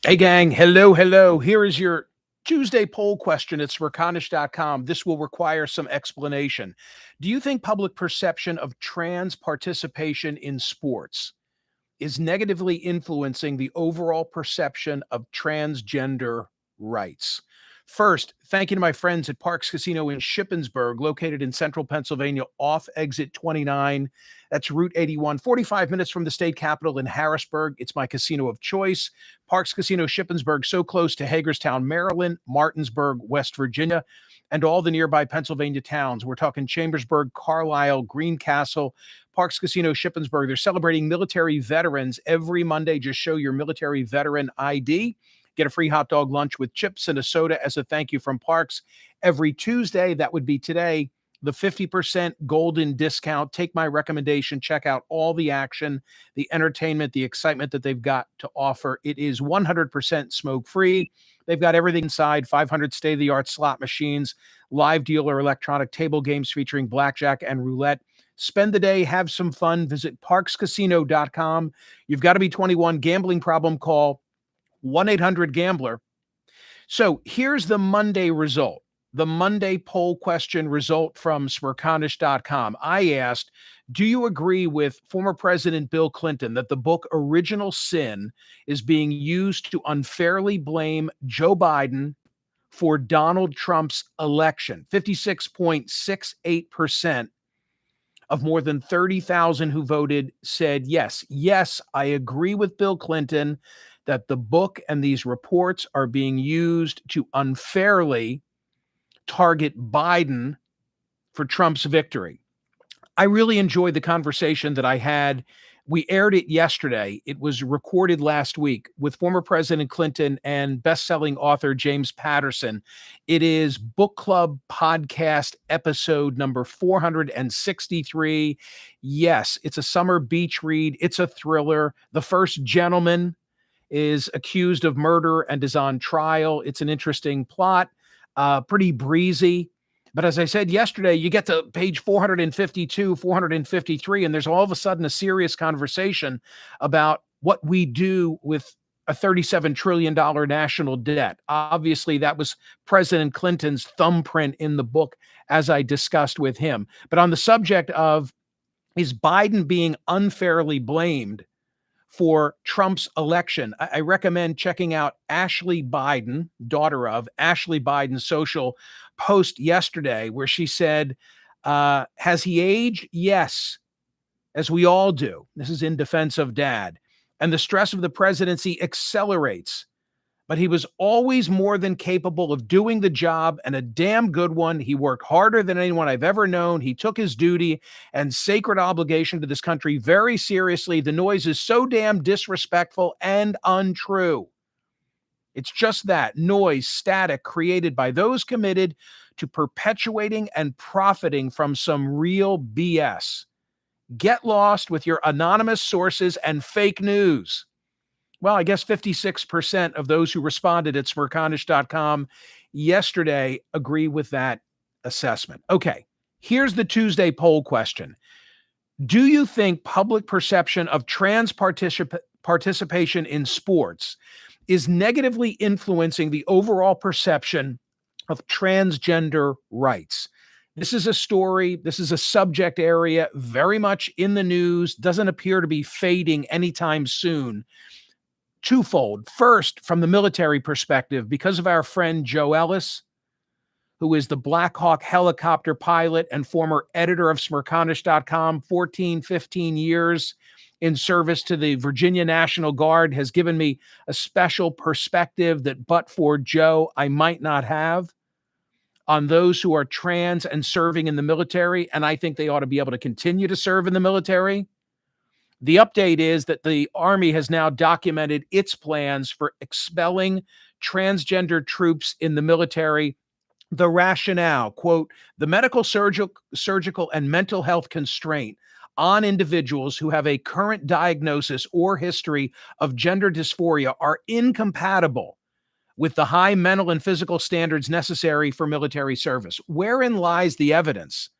Hey, gang. Hello, hello. Here is your Tuesday poll question at Smerconish.com. This will require some explanation. Do you think public perception of trans participation in sports is negatively influencing the overall perception of transgender rights? First, thank you to my friends at Parks Casino in Shippensburg, located in central Pennsylvania off exit 29. That's Route 81, 45 minutes from the state capitol in Harrisburg. It's my casino of choice. Parks Casino Shippensburg, so close to Hagerstown, Maryland, Martinsburg, West Virginia, and all the nearby Pennsylvania towns. We're talking Chambersburg, Carlisle, Greencastle, Parks Casino Shippensburg. They're celebrating military veterans every Monday. Just show your military veteran ID. Get a free hot dog lunch with chips and a soda as a thank you from Parks. Every Tuesday, that would be today, the 50% golden discount. Take my recommendation. Check out all the action, the entertainment, the excitement that they've got to offer. It is 100% smoke-free. They've got everything inside, 500 state-of-the-art slot machines, live dealer electronic table games featuring blackjack and roulette. Spend the day, have some fun. Visit parkscasino.com. You've got to be 21. Gambling problem, call 1-800-GAMBLER. So here's the Monday result, the Monday poll question result from Smerconish.com. I asked, do you agree with former President Bill Clinton that the book Original Sin is being used to unfairly blame Joe Biden for Donald Trump's election? 56.68% of more than 30,000 who voted said yes. Yes, I agree with Bill Clinton that the book and these reports are being used to unfairly target Biden for Trump's victory. I really enjoyed the conversation that I had. We aired it yesterday. It was recorded last week with former President Clinton and best-selling author James Patterson. It is Book Club Podcast episode number 463. Yes, it's a summer beach read. It's a thriller. The first gentleman is accused of murder and is on trial. It's an interesting plot, pretty breezy. But as I said yesterday, you get to page 452, 453, and there's all of a sudden a serious conversation about what we do with a $37 trillion national debt. Obviously, that was President Clinton's thumbprint in the book, as I discussed with him. But on the subject of, is Biden being unfairly blamed for Trump's election, I recommend checking out Ashley Biden, daughter of Ashley Biden's social post yesterday, where she said, has he aged? Yes, as we all do. This is in defense of dad. And the stress of the presidency accelerates. But he was always more than capable of doing the job, and a damn good one. He worked harder than anyone I've ever known. He took his duty and sacred obligation to this country very seriously. The noise is so damn disrespectful and untrue. It's just that noise, static created by those committed to perpetuating and profiting from some real BS. Get lost with your anonymous sources and fake news. Well, I guess 56% of those who responded at Smerconish.com yesterday agree with that assessment. Okay, here's the Tuesday poll question. Do you think public perception of trans participation in sports is negatively influencing the overall perception of transgender rights? This is a story, this is a subject area very much in the news, doesn't appear to be fading anytime soon. Twofold. First, from the military perspective, because of our friend Joe Ellis, who is the Black Hawk helicopter pilot and former editor of Smerconish.com, 14, 15 years in service to the Virginia National Guard, has given me a special perspective that but for Joe, I might not have on those who are trans and serving in the military, and I think they ought to be able to continue to serve in the military. The update is that the Army has now documented its plans for expelling transgender troops in the military. The rationale, quote, the medical, surgical, and mental health constraint on individuals who have a current diagnosis or history of gender dysphoria are incompatible with the high mental and physical standards necessary for military service. Wherein lies the evidence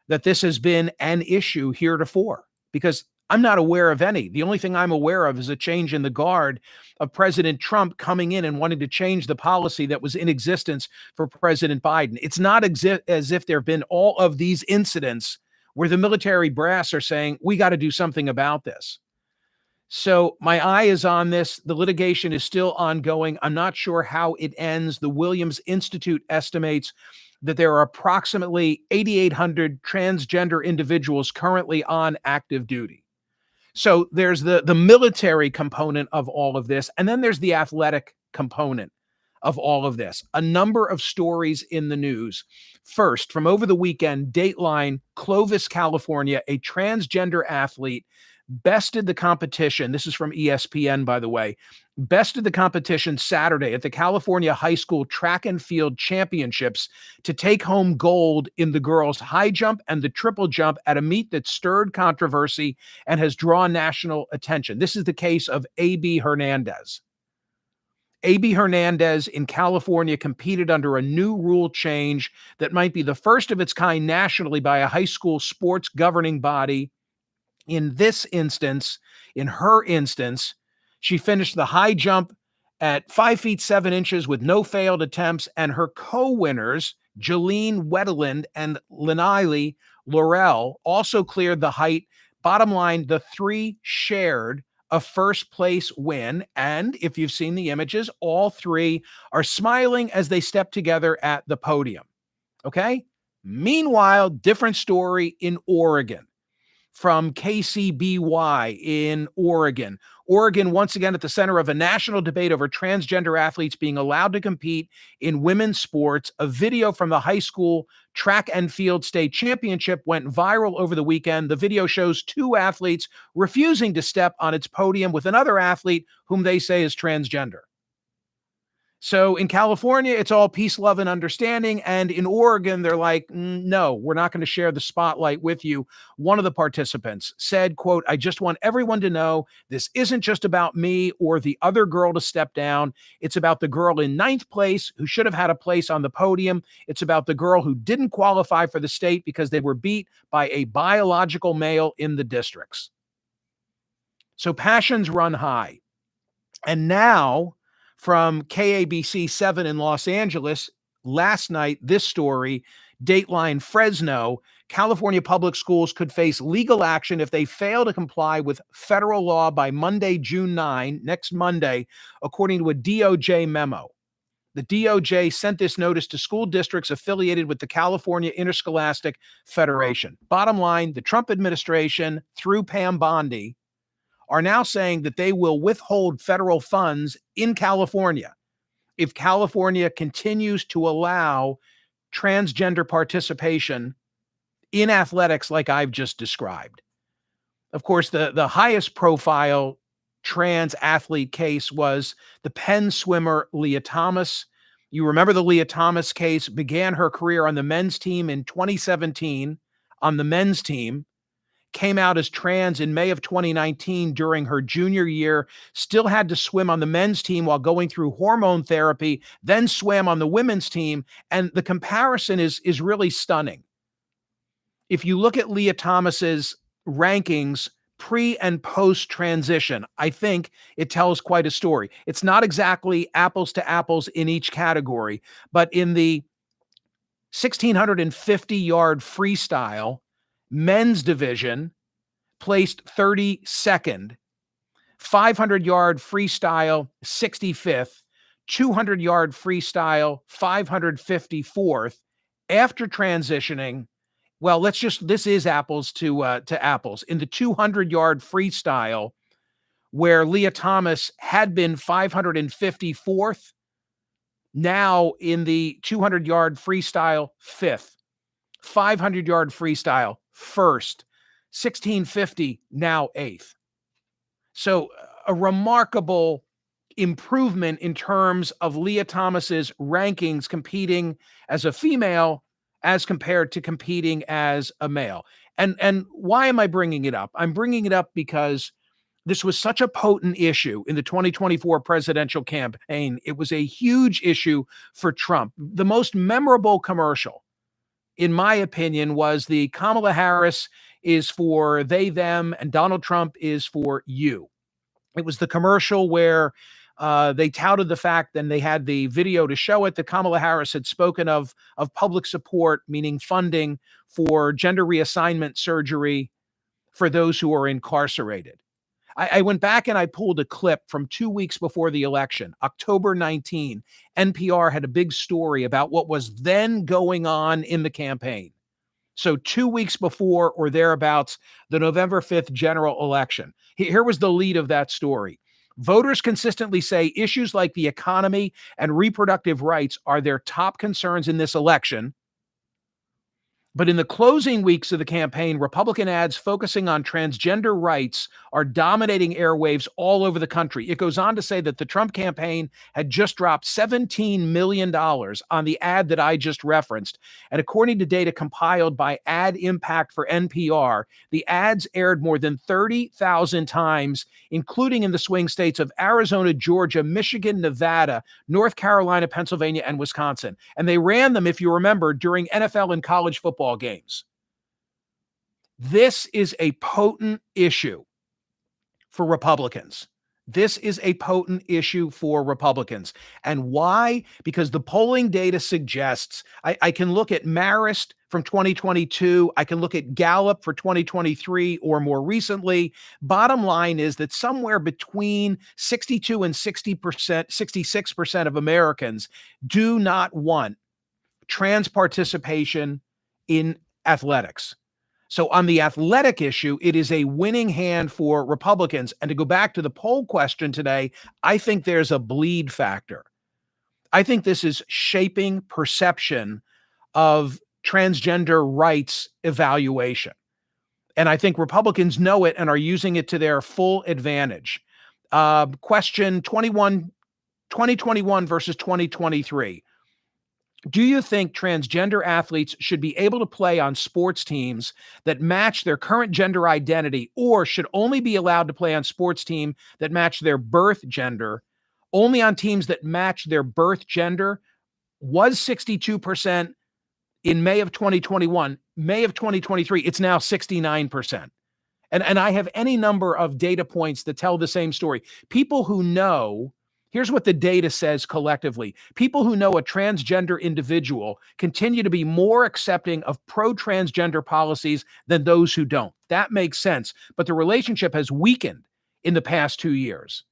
that this has been an issue heretofore? Because I'm not aware of any. The only thing I'm aware of is a change in the guard of President Trump coming in and wanting to change the policy that was in existence for President Biden. It's not as if there have been all of these incidents where the military brass are saying, we got to do something about this. So my eye is on this. The litigation is still ongoing. I'm not sure how it ends. The Williams Institute estimates that there are approximately 8,800 transgender individuals currently on active duty. So there's the military component of all of this, and then there's the athletic component of all of this. A number of stories in the news. First, from over the weekend, Dateline, Clovis, California, a transgender athlete bested the competition. This is from ESPN, by the way. Bested the competition Saturday at the California High School Track and Field Championships to take home gold in the girls' high jump and the triple jump at a meet that stirred controversy and has drawn national attention. This is the case of A.B. Hernandez. A.B. Hernandez in California competed under a new rule change that might be the first of its kind nationally by a high school sports governing body. In this instance, in her instance, she finished the high jump at 5 feet 7 inches with no failed attempts, and her co-winners, Jolene Wetteland and Leniley Laurel, also cleared the height. Bottom line, the three shared a first place win, and if you've seen the images, all three are smiling as they step together at the podium. Okay? Meanwhile, different story in Oregon. From KCBY in Oregon. Oregon, once again, at the center of a national debate over transgender athletes being allowed to compete in women's sports. A video from the high school track and field state championship went viral over the weekend. The video shows two athletes refusing to step on its podium with another athlete whom they say is transgender. So in California, it's all peace, love, and understanding. And in Oregon, they're like, no, we're not going to share the spotlight with you. One of the participants said, quote, I just want everyone to know this isn't just about me or the other girl to step down. It's about the girl in ninth place who should have had a place on the podium. It's about the girl who didn't qualify for the state because they were beat by a biological male in the districts. So passions run high. And now, from KABC 7 in Los Angeles, last night, this story, Dateline Fresno, California public schools could face legal action if they fail to comply with federal law by Monday, June 9, next Monday, according to a DOJ memo. The DOJ sent this notice to school districts affiliated with the California Interscholastic Federation. Bottom line, the Trump administration, through Pam Bondi, are now saying that they will withhold federal funds in California if California continues to allow transgender participation in athletics like I've just described. Of course, the highest profile trans athlete case was the Penn swimmer Leah Thomas. You remember the Leah Thomas case, began her career on the men's team in 2017 on the men's team. Came out as trans in May of 2019 during her junior year, still had to swim on the men's team while going through hormone therapy, then swam on the women's team. And the comparison is really stunning. If you look at Leah Thomas's rankings pre and post transition, I think it tells quite a story. It's not exactly apples to apples in each category, but in the 1,650-yard freestyle, men's division, placed 32nd, 500-yard freestyle, 65th, 200-yard freestyle, 554th. After transitioning, well, this is apples to apples. In the 200-yard freestyle, where Leah Thomas had been 554th, now in the 200-yard freestyle, 5th. 500-yard freestyle, 1st. 1650, now 8th. So a remarkable improvement in terms of Leah Thomas's rankings competing as a female as compared to competing as a male. And why am I bringing it up? I'm bringing it up because this was such a potent issue in the 2024 presidential campaign. It was a huge issue for Trump. The most memorable commercial, in my opinion, was the Kamala Harris is for they, them, and Donald Trump is for you. It was the commercial where they touted the fact, and they had the video to show it, that Kamala Harris had spoken of public support, meaning funding for gender reassignment surgery for those who are incarcerated. I went back and I pulled a clip from 2 weeks before the election, October 19. NPR had a big story about what was then going on in the campaign. So 2 weeks before or thereabouts, the November 5th general election. Here was the lead of that story. Voters consistently say issues like the economy and reproductive rights are their top concerns in this election. But in the closing weeks of the campaign, Republican ads focusing on transgender rights are dominating airwaves all over the country. It goes on to say that the Trump campaign had just dropped $17 million on the ad that I just referenced. And according to data compiled by Ad Impact for NPR, the ads aired more than 30,000 times, including in the swing states of Arizona, Georgia, Michigan, Nevada, North Carolina, Pennsylvania, and Wisconsin. And they ran them, if you remember, during NFL and college football games. This is a potent issue for Republicans. This is a potent issue for Republicans. And why? Because the polling data suggests, I can look at Marist from 2022, I can look at Gallup for 2023 or more recently. Bottom line is that somewhere between 62 and 60%, 66% of Americans do not want trans participation in athletics. So on the athletic issue, it is a winning hand for Republicans. And to go back to the poll question today, I think there's a bleed factor. I think this is shaping perception of transgender rights evaluation. And I think Republicans know it and are using it to their full advantage. Question 2021 versus 2023. Do you think transgender athletes should be able to play on sports teams that match their current gender identity, or should only be allowed to play on sports teams that match their birth gender? Only on teams that match their birth gender was 62% in May of 2021. May of 2023, it's now 69%. And I have any number of data points that tell the same story. People who know, here's what the data says collectively. People who know a transgender individual continue to be more accepting of pro-transgender policies than those who don't. That makes sense. But the relationship has weakened in the past 2 years.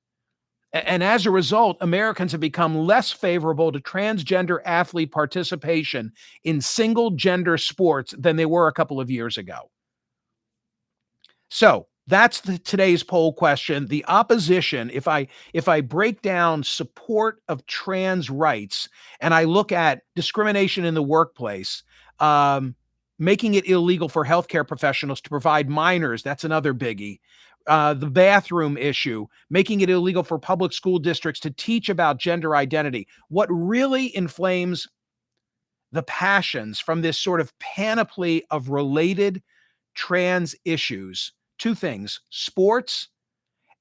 And as a result, Americans have become less favorable to transgender athlete participation in single-gender sports than they were a couple of years ago. So that's today's poll question. The opposition, if I break down support of trans rights and I look at discrimination in the workplace, making it illegal for healthcare professionals to provide minors, that's another biggie. The bathroom issue, making it illegal for public school districts to teach about gender identity. What really inflames the passions from this sort of panoply of related trans issues, two things: sports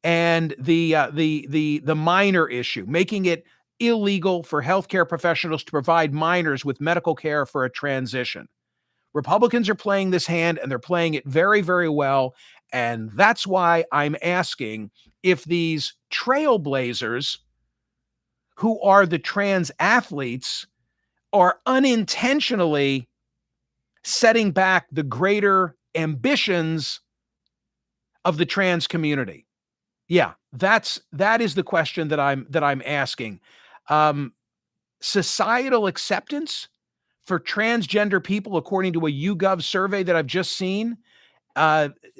and the minor issue, making it illegal for healthcare professionals to provide minors with medical care for a transition. Republicans are playing this hand, and they're playing it very, very well. And that's why I'm asking if these trailblazers, who are the trans athletes, are unintentionally setting back the greater ambitions of the trans community. Yeah, that is the question that I'm asking. Societal acceptance for transgender people, according to a YouGov survey that I've just seen,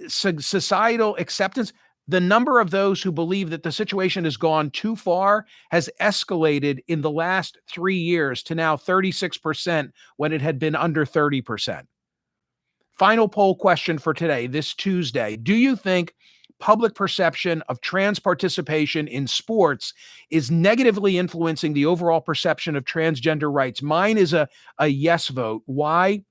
societal acceptance, the number of those who believe that the situation has gone too far has escalated in the last 3 years to now 36% when it had been under 30%. Final poll question for today, this Tuesday. Do you think public perception of trans participation in sports is negatively influencing the overall perception of transgender rights? Mine is a yes vote. Why?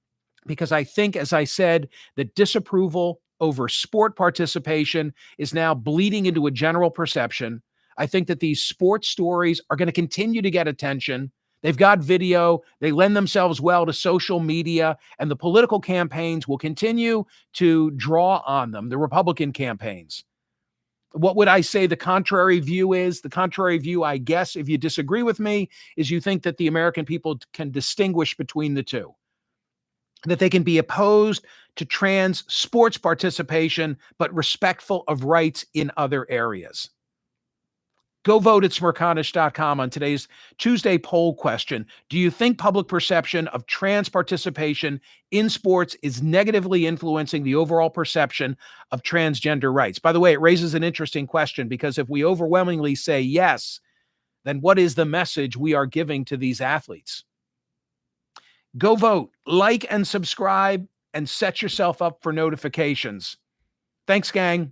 Because I think, as I said, that disapproval over sport participation is now bleeding into a general perception. I think that these sports stories are going to continue to get attention. They've got video. They lend themselves well to social media, and the political campaigns will continue to draw on them, the Republican campaigns. What would I say the contrary view is? The contrary view, I guess, if you disagree with me, is you think that the American people can distinguish between the two, that they can be opposed to trans sports participation, but respectful of rights in other areas. Go vote at Smerconish.com on today's Tuesday poll question. Do you think public perception of trans participation in sports is negatively influencing the overall perception of transgender rights? By the way, it raises an interesting question, because if we overwhelmingly say yes, then what is the message we are giving to these athletes? Go vote, like and subscribe, and set yourself up for notifications. Thanks, gang.